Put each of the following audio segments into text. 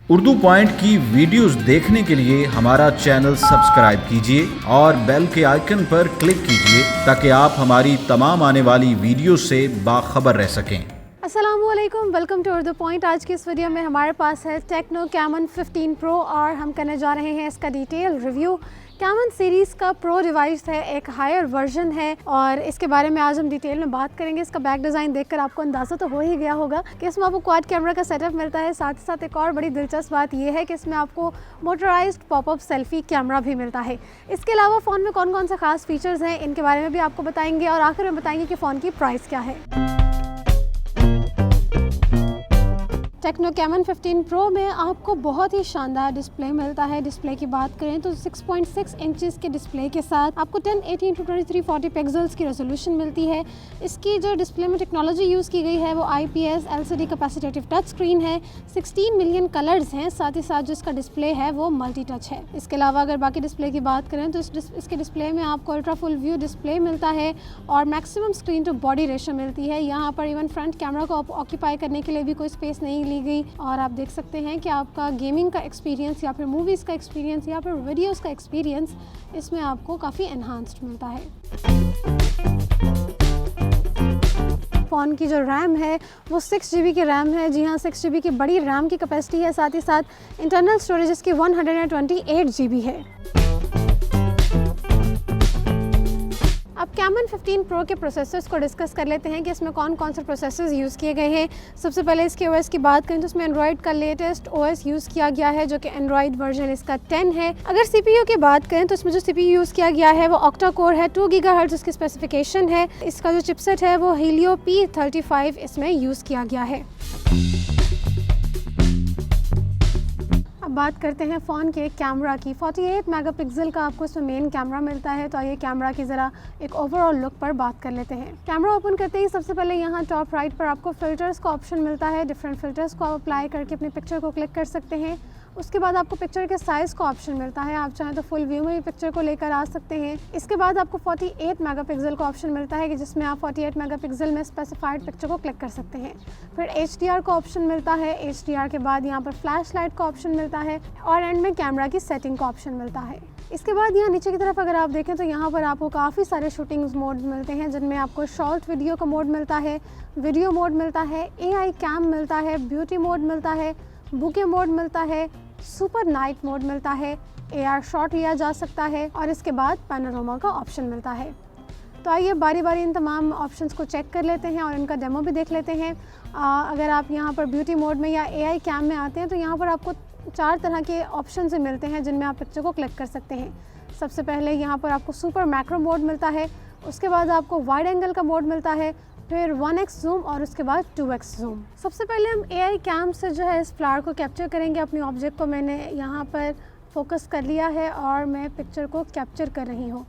Urdu point की videos देखने के लिए हमारा चैनल सब्सक्राइब कीजिए और बेल के आइकन पर क्लिक कीजिए ताकि आप हमारी तमाम आने वाली वीडियो से बाखबर रह सकें। अस्सलामुअलैकुम, वेलकम टू उर्दू पॉइंट। आज की इस वीडियो में हमारे पास है टेक्नो कैमन 15 प्रो और हम करने जा रहे हैं इसका डिटेल रिव्यू। कैमन सीरीज़ का प्रो डिवाइस है, एक हायर वर्जन है और इसके बारे में आज हम डिटेल में बात करेंगे। इसका बैक डिज़ाइन देखकर आपको अंदाज़ा तो हो ही गया होगा कि इसमें आपको क्वाड कैमरा का सेटअप मिलता है। साथ ही साथ एक और बड़ी दिलचस्प बात यह है कि इसमें आपको मोटराइज्ड पॉपअप सेल्फी कैमरा भी मिलता है। इसके अलावा फ़ोन में कौन कौन से खास फीचर्स हैं इनके बारे में भी आपको बताएंगे और आखिर में बताएंगे कि फ़ोन की प्राइस क्या है। टेक्नो कैमन 15 प्रो में आपको बहुत ही शानदार डिस्प्ले मिलता है। डिस्प्ले की बात करें तो 6.6 इंचेस के डिस्प्ले के साथ आपको 1080x2340 पिक्सल्स की रेजोल्यूशन मिलती है। इसकी जो डिस्प्ले में टेक्नोलॉजी यूज़ की गई है वो IPS LCD capacitive touch screen है। 16 मिलियन कलर्स हैं, साथ ही साथ जो इसका डिस्प्ले है वो मल्टी टच है। इसके अलावा अगर बाकी डिस्प्ले की बात करें तो इसके डिस्प्ले में आपको अल्ट्रा फुल व्यू डिस्प्ले मिलता है और maximum screen to body ratio मिलती है। यहाँ पर इवन फ्रंट कैमरा को ऑक्यूपाई करने के लिए भी कोई स्पेस नहीं ली गई और आप देख सकते हैं कि आपका गेमिंग का एक्सपीरियंस या फिर मूवीज़ का एक्सपीरियंस या फिर वीडियोस का एक्सपीरियंस इसमें आपको काफ़ी एनहांस्ड मिलता है। फ़ोन की जो रैम है वो 6 GB की रैम है। जी हाँ, 6 GB की बड़ी रैम की कैपेसिटी है। साथ ही साथ इंटरनल स्टोरेज इसकी 128 GB है। अब कैमन 15 प्रो के प्रोसेसर्स को डिस्कस कर लेते हैं कि इसमें कौन कौन से प्रोसेसर्स यूज़ किए गए हैं। सबसे पहले इसके OS की बात करें तो इसमें एंड्रॉयड का लेटेस्ट OS यूज़ किया गया है जो कि एंड्रॉयड वर्जन इसका 10 है। अगर CPU की बात करें तो इसमें जो CPU यूज़ किया गया है वो ऑक्टा कोर है, 2 GHz इसकी स्पेसिफिकेशन है। इसका जो चिपसेट है वो हीलियो P35 इसमें यूज़ किया गया है। बात करते हैं फ़ोन के कैमरा की। 48 मेगापिक्सल का आपको इसमें मेन कैमरा मिलता है। तो आइए कैमरा की ज़रा एक ओवरऑल लुक पर बात कर लेते हैं। कैमरा ओपन करते ही सबसे पहले यहाँ टॉप राइट पर आपको फ़िल्टर्स का ऑप्शन मिलता है। डिफरेंट फ़िल्टर्स को आप अप्लाई करके अपनी पिक्चर को क्लिक कर सकते हैं। उसके बाद आपको पिक्चर के साइज़ का ऑप्शन मिलता है, आप चाहें तो फुल व्यू में भी पिक्चर को लेकर आ सकते हैं। इसके बाद आपको 48 मेगापिक्सल का ऑप्शन मिलता है कि जिसमें आप 48 मेगापिक्सल में स्पेसिफाइड पिक्चर को क्लिक कर सकते हैं। फिर HDR का ऑप्शन मिलता है। HDR के बाद यहाँ पर फ्लैश लाइट का ऑप्शन मिलता है और एंड में कैमरा की सेटिंग का ऑप्शन मिलता है। इसके बाद यहाँ नीचे की तरफ अगर आप देखें तो यहाँ पर आपको काफ़ी सारे शूटिंग मोड मिलते हैं जिनमें आपको शॉर्ट वीडियो का मोड मिलता है, वीडियो मोड मिलता है, AI कैम मिलता है, ब्यूटी मोड मिलता है, बुके मोड मिलता है, सुपर नाइट मोड मिलता है, AR शॉट लिया जा सकता है और इसके बाद पैनोरामा का ऑप्शन मिलता है। तो आइए बारी बारी इन तमाम ऑप्शंस को चेक कर लेते हैं और इनका डेमो भी देख लेते हैं। अगर आप यहाँ पर ब्यूटी मोड में या AI कैम में आते हैं तो यहाँ पर आपको 4 तरह के ऑप्शन से मिलते हैं जिनमें आप पिक्चर को क्लिक कर सकते हैं। सबसे पहले यहाँ पर आपको सुपर मैक्रो मोड मिलता है, उसके बाद आपको वाइड एंगल का मोड मिलता है, फिर 1x जूम और उसके बाद 2x जूम। सबसे पहले हम AI कैम से जो है इस फ्लावर को कैप्चर करेंगे। अपनी ऑब्जेक्ट को मैंने यहाँ पर फोकस कर लिया है और मैं पिक्चर को कैप्चर कर रही हूँ।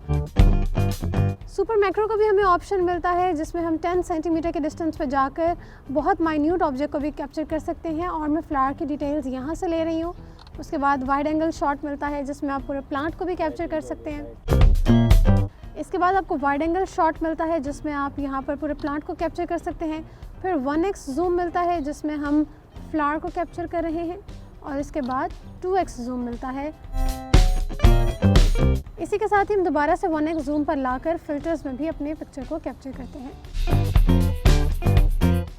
सुपर मैक्रो का भी हमें ऑप्शन मिलता है जिसमें हम 10 सेंटीमीटर के डिस्टेंस पर जाकर बहुत माइन्यूट ऑब्जेक्ट को भी कैप्चर कर सकते हैं और मैं फ्लावर की डिटेल्स यहाँ से ले रही हूँ। उसके बाद वाइड एंगल शॉट मिलता है जिसमें आप पूरे प्लांट को भी कैप्चर कर सकते हैं। इसके बाद आपको वाइड एंगल शॉट मिलता है जिसमें आप यहाँ पर पूरे प्लांट को कैप्चर कर सकते हैं। फिर 1x जूम मिलता है जिसमें हम फ्लावर को कैप्चर कर रहे हैं और इसके बाद 2x जूम मिलता है। इसी के साथ ही हम दोबारा से 1x जूम पर लाकर फिल्टर्स में भी अपने पिक्चर को कैप्चर करते हैं।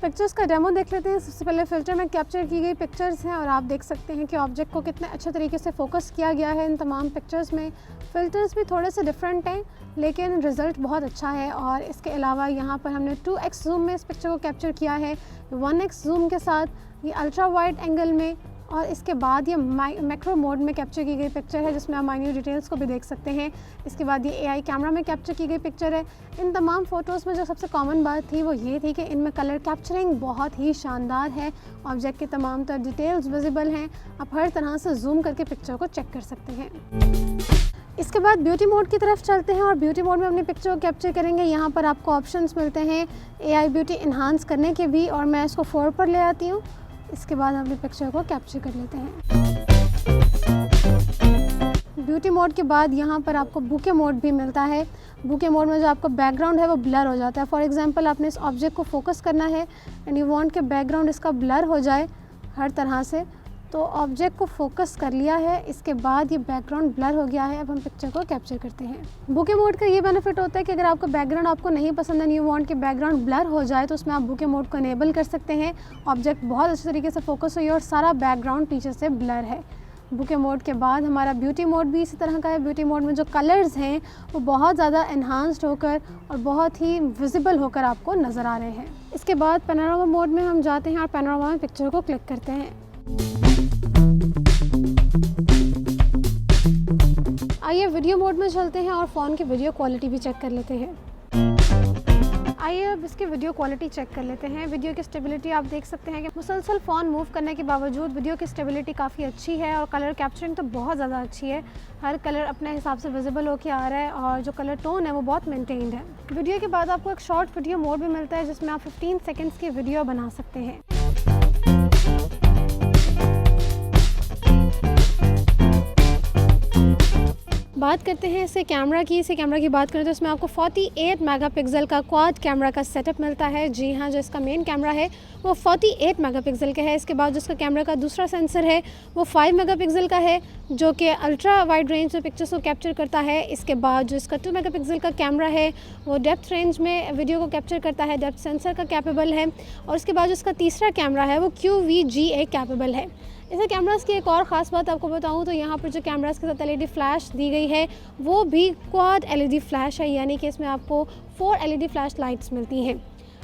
पिक्चर्स का डेमो देख लेते हैं। सबसे पहले फ़िल्टर में कैप्चर की गई पिक्चर्स हैं और आप देख सकते हैं कि ऑब्जेक्ट को कितने अच्छे तरीके से फोकस किया गया है इन तमाम पिक्चर्स में। फ़िल्टर्स भी थोड़े से डिफरेंट हैं लेकिन रिज़ल्ट बहुत अच्छा है। और इसके अलावा यहाँ पर हमने 2x जूम में इस पिक्चर को कैप्चर किया है, 1x जूम के साथ, ये अल्ट्रा वाइड एंगल में और इसके बाद ये मैक्रो मोड में कैप्चर की गई पिक्चर है जिसमें आप माइन्यूट डिटेल्स को भी देख सकते हैं। इसके बाद ये AI कैमरा में कैप्चर की गई पिक्चर है। इन तमाम फ़ोटोज़ में जो सबसे कॉमन बात थी वो ये थी कि इनमें कलर कैप्चरिंग बहुत ही शानदार है। ऑब्जेक्ट के तमाम तर डिटेल्स विजिबल हैं, आप हर तरह से जूम करके पिक्चर को चेक कर सकते हैं। इसके बाद ब्यूटी मोड की तरफ चलते हैं और ब्यूटी मोड में अपनी पिक्चर को कैप्चर करेंगे। यहाँ पर आपको ऑप्शंस मिलते हैं AI ब्यूटी इन्हांस करने के भी और मैं इसको 4 पर ले आती हूँ। इसके बाद हम अपनी पिक्चर को कैप्चर कर लेते हैं। ब्यूटी मोड के बाद यहाँ पर आपको बुके मोड भी मिलता है। बुके मोड में जो आपका बैकग्राउंड है वो ब्लर हो जाता है। फॉर एग्जांपल आपने इस ऑब्जेक्ट को फोकस करना है एंड यू वांट कि बैकग्राउंड इसका ब्लर हो जाए हर तरह से, तो ऑब्जेक्ट को फोकस कर लिया है, इसके बाद ये बैकग्राउंड ब्लर हो गया है। अब हम पिक्चर को कैप्चर करते हैं। बुके मोड का ये बेनिफिट होता है कि अगर आपका बैकग्राउंड आपको नहीं पसंद है, यू वांट कि बैकग्राउंड ब्लर हो जाए, तो उसमें आप बुके मोड को इनेबल कर सकते हैं। ऑब्जेक्ट बहुत अच्छे तरीके से फोकस हुई और सारा बैकग्राउंड पीछे से ब्लर है। बुके मोड के बाद हमारा ब्यूटी मोड भी इसी तरह का है। ब्यूटी मोड में जो कलर्स हैं वो बहुत ज़्यादा एनहांस्ड होकर और बहुत ही विजिबल होकर आपको नज़र आ रहे हैं। इसके बाद पैनोरामा मोड में हम जाते हैं और पैनोरामा में पिक्चर को क्लिक करते हैं। आइए वीडियो मोड में चलते हैं और फ़ोन की वीडियो क्वालिटी भी चेक कर लेते हैं। आइए अब इसकी वीडियो क्वालिटी चेक कर लेते हैं। वीडियो की स्टेबिलिटी आप देख सकते हैं कि मुसलसल फ़ोन मूव करने के बावजूद वीडियो की स्टेबिलिटी काफ़ी अच्छी है और कलर कैप्चरिंग तो बहुत ज़्यादा अच्छी है। हर कलर अपने हिसाब से विजिबल होकर आ रहा है और जो कलर टोन है वो बहुत मेंटेन्ड है। वीडियो के बाद आपको एक शॉर्ट वीडियो मोड भी मिलता है जिसमें आप 15 सेकेंड्स की वीडियो बना सकते हैं। बात करते हैं इसे कैमरा की बात करें तो इसमें आपको 48 मेगापिक्सल का क्वाड कैमरा का सेटअप मिलता है। जी हाँ, जो इसका मेन कैमरा है वो 48 मेगापिक्सल का है। इसके बाद जो इसका कैमरा का दूसरा सेंसर है वो 5 मेगापिक्सल का है, जो कि अल्ट्रा वाइड रेंज में पिक्चर्स को कैप्चर करता है। इसके बाद जो इसका 2 मेगापिक्सल का कैमरा है वो डेप्थ रेंज में वीडियो को कैप्चर करता है, डेप्थ सेंसर का कैपेबल है। और उसके बाद जो इसका तीसरा कैमरा है वो QVGA कैपेबल है। इसे कैमरास की एक और ख़ास बात आपको बताऊं तो यहाँ पर जो कैमरास के साथ LED फ्लैश दी गई है वो भी क्वाड LED फ्लैश है, यानी कि इसमें आपको 4 LED फ्लैश लाइट्स मिलती हैं।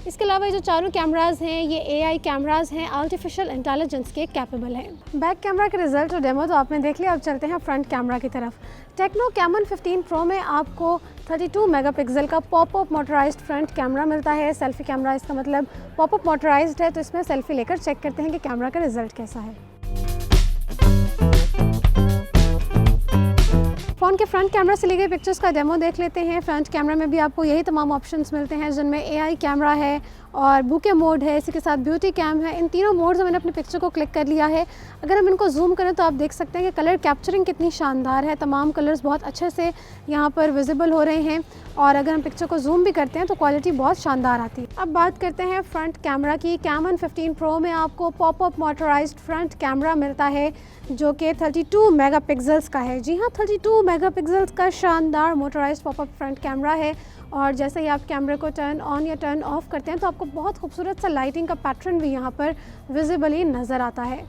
इसके अलावा ये जो चारों कैमरास हैं ये AI कैमरास हैं, आर्टिफिशियल इंटेलिजेंस के कैपेबल हैं। बैक कैमरा के रिजल्ट और डेमो तो आपने देख लिया। अब चलते हैं फ्रंट कैमरा की तरफ। टेक्नो कैमन 15 प्रो में आपको 32 मेगापिक्सल का पॉपअप मोटराइज्ड फ्रंट कैमरा मिलता है। सेल्फी कैमरा, इसका मतलब पॉपअप मोटराइज्ड है, तो इसमें सेल्फी लेकर चेक करते हैं कि कैमरा का रिजल्ट कैसा है। फ़ोन के फ्रंट कैमरा से ली गई पिक्चर्स का डेमो देख लेते हैं। फ्रंट कैमरा में भी आपको यही तमाम ऑप्शंस मिलते हैं जिनमें AI कैमरा है और बुके मोड है, इसी के साथ ब्यूटी कैम है। इन तीनों मोड से मैंने अपनी पिक्चर को क्लिक कर लिया है। अगर हम इनको जूम करें तो आप देख सकते हैं कि कलर कैप्चरिंग कितनी शानदार है। तमाम कलर्स बहुत अच्छे से यहाँ पर विजिबल हो रहे हैं और अगर हम पिक्चर को जूम भी करते हैं तो क्वालिटी बहुत शानदार आती है। अब बात करते हैं फ्रंट कैमरा की। कैमन 15 प्रो में आपको पॉपअप मोटराइज्ड फ्रंट कैमरा मिलता है जो कि 32 मेगापिक्सल्स का है। जी हाँ, 32 मेगापिक्सल्स का शानदार मोटराइज्ड पॉपअप फ्रंट कैमरा है। और जैसे ही आप कैमरे को टर्न ऑन या टर्न ऑफ करते हैं तो आपको बहुत खूबसूरत सा लाइटिंग का पैटर्न भी यहाँ पर विजिबली नज़र आता है।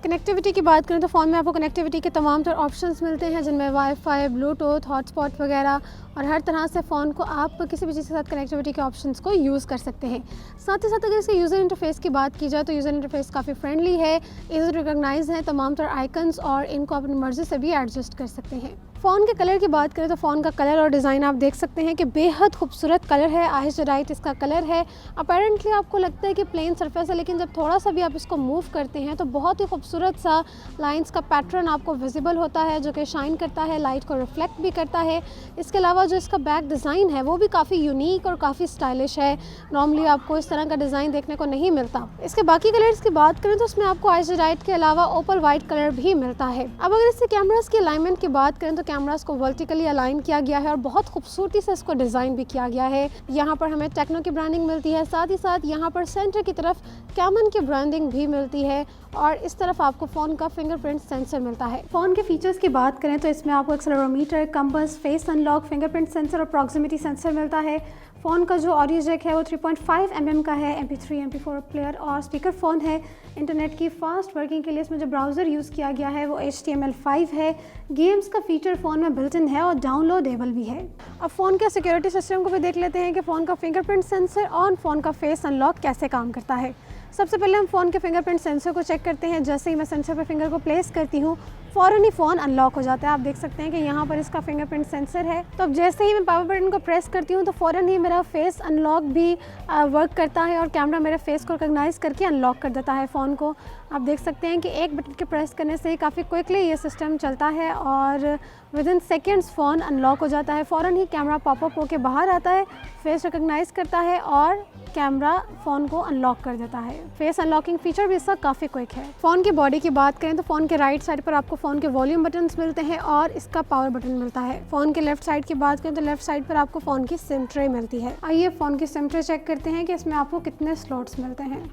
कनेक्टिविटी की बात करें तो फ़ोन में आपको कनेक्टिविटी के तमाम तरह ऑप्शंस मिलते हैं जिनमें वाईफाई, ब्लूटूथ, हॉटस्पॉट वगैरह, और हर तरह से फ़ोन को आप किसी भी चीज़ के साथ कनेक्टिविटी के ऑप्शंस को यूज़ कर सकते हैं। साथ ही साथ अगर इसके यूज़र इंटरफेस की बात की जाए तो यूज़र इंटरफेस काफ़ी फ्रेंडली है, इजी टू रिकॉग्नाइज है, तमाम तरह आइकन्स और इनको अपनी मर्ज़ी से भी एडजस्ट कर सकते हैं। फ़ोन के कलर की बात करें तो फ़ोन का कलर और डिज़ाइन आप देख सकते हैं कि बेहद खूबसूरत कलर है। आइस राइट इसका कलर है। अपेरेंटली आपको लगता है कि प्लेन सरफेस है, लेकिन जब थोड़ा सा भी आप इसको मूव करते हैं तो बहुत ही खूबसूरत सा लाइंस का पैटर्न आपको विजिबल होता है जो कि शाइन करता है, लाइट को रिफ्लेक्ट भी करता है। इसके अलावा जो इसका बैक डिज़ाइन है वो भी काफ़ी यूनिक और काफ़ी स्टाइलिश है। नॉर्मली आपको इस तरह का डिज़ाइन देखने को नहीं मिलता। इसके बाकी कलर्स की बात करें तो उसमें आपको आइस राइट के अलावा ओपल वाइट कलर भी मिलता है। अब अगर इससे कैमरास की अलाइनमेंट की बात करें तो कैमरास को वर्टिकली अलाइन किया गया है और बहुत खूबसूरती से इसको डिज़ाइन भी किया गया है। यहाँ पर हमें टेक्नो की ब्रांडिंग मिलती है, साथ ही साथ यहाँ पर सेंटर की तरफ कैमन की ब्रांडिंग भी मिलती है और इस तरफ आपको फ़ोन का फिंगरप्रिंट सेंसर मिलता है। फ़ोन के फीचर्स की बात करें तो इसमें आपको accelerometer, compass, face unlock, fingerprint sensor और प्रॉक्सिमिटी सेंसर मिलता है। फ़ोन का जो ऑडियो जैक है वो 3.5 mm का है। MP3, MP4 प्लेयर और स्पीकर फ़ोन है। इंटरनेट की फास्ट वर्किंग के लिए इसमें जो ब्राउज़र यूज़ किया गया है वो HTML5 है। गेम्स का फीचर फ़ोन में बिल्ट इन है और डाउनलोडेबल भी है। अब फ़ोन के सिक्योरिटी सिस्टम को भी देख लेते हैं कि फ़ोन का फिंगरप्रिंट सेंसर और फ़ोन का फेस अनलॉक कैसे काम करता है। सबसे पहले हम फ़ोन के फिंगरप्रिंट सेंसर को चेक करते हैं। जैसे ही मैं सेंसर पर फिंगर को प्लेस करती हूँ फ़ौरन ही फ़ोन अनलॉक हो जाता है। आप देख सकते हैं कि यहाँ पर इसका फिंगरप्रिंट सेंसर है। तो अब जैसे ही मैं पावर बटन को प्रेस करती हूँ तो फ़ौरन ही मेरा फेस अनलॉक भी वर्क करता है और कैमरा मेरे फेस को रिकॉग्नाइज़ करके अनलॉक कर देता है फ़ोन को। आप देख सकते हैं कि एक बटन के प्रेस करने से ही काफ़ी क्विकली ये सिस्टम चलता है और विदिन सेकेंड्स फ़ोन अनलॉक हो जाता है। फ़ौरन ही कैमरा पॉपअप होकर बाहर आता है, फेस रिकॉग्नाइज़ करता है और कैमरा फ़ोन को अनलॉक कर देता है। फेस अनलॉकिंग फीचर भी इसका काफ़ी क्विक है। फ़ोन की बॉडी की बात करें तो फ़ोन के राइट साइड पर आपको फ़ोन के वॉल्यूम बटन्स मिलते हैं और इसका पावर बटन मिलता है। फ़ोन के लेफ्ट साइड की बात करें तो लेफ्ट साइड पर आपको फ़ोन की सिम ट्रे मिलती है। आइए फ़ोन की सिम ट्रे चेक करते हैं कि इसमें आपको कितने स्लॉट्स मिलते हैं।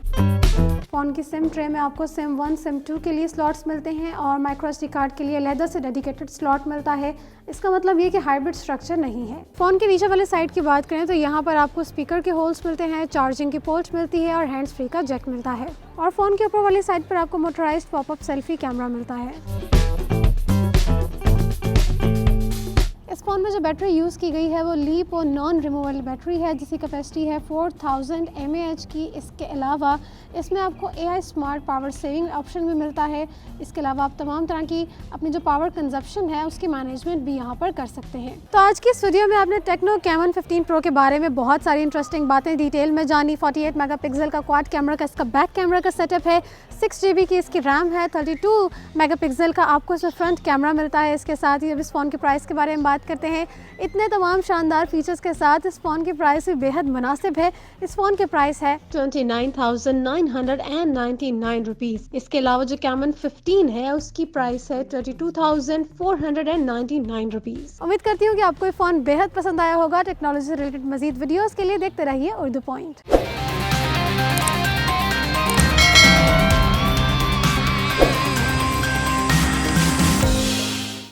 फ़ोन की सिम ट्रे में आपको सिम 1, सिम 2 के लिए स्लॉट्स मिलते हैं और माइक्रो SD कार्ड के लिए लेदर से डेडिकेटेड स्लॉट मिलता है। इसका मतलब ये कि हाइब्रिड स्ट्रक्चर नहीं है। फ़ोन के नीचे वाले साइड की बात करें तो यहाँ पर आपको स्पीकर के होल्स मिलते हैं, चार्जिंग की पोर्ट मिलती है और हैंड्स फ्री का जैक मिलता है। और फ़ोन के ऊपर वाली साइड पर आपको मोटराइज्ड पॉपअप सेल्फी कैमरा मिलता है। इस फ़ोन में जो बैटरी यूज़ की गई है वो लीप और नॉन रिमूवेबल बैटरी है जिसकी कैपेसिटी है 4000 mAh की। इसके अलावा इसमें आपको AI smart power saving option भी मिलता है। इसके अलावा आप तमाम तरह की अपनी जो पावर कंजप्शन है उसकी मैनेजमेंट भी यहाँ पर कर सकते हैं। तो आज की इस वीडियो में आपने टेक्नो कैमन 15 प्रो के बारे में बहुत सारी इंटरेस्टिंग बातें डिटेल में जानी। 48 मेगापिक्सल का क्वाड कैमरा का इसका बैक कैमरा का सेटअप है, 6 GB की इसकी रैम है, 32 मेगापिक्सल का आपको इसमें फ्रंट कैमरा मिलता है। इसके साथ ही अब इस फ़ोन के प्राइस के बारे में बात करते हैं। इतने तमाम शानदार फीचर्स के साथ इस फ़ोन की प्राइस भी बेहद मुनासिब है। इस फ़ोन के प्राइस है 29,999 रुपीज़। इसके अलावा जो कैमन 15 है उसकी प्राइस है 22,499 रुपीज़। उम्मीद करती हूँ कि आपको ये फ़ोन बेहद पसंद आया होगा। टेक्नोलॉजी से रिलेटेड मजीद वीडियोज़ के लिए देखते रहिए उर्दू पॉइंट।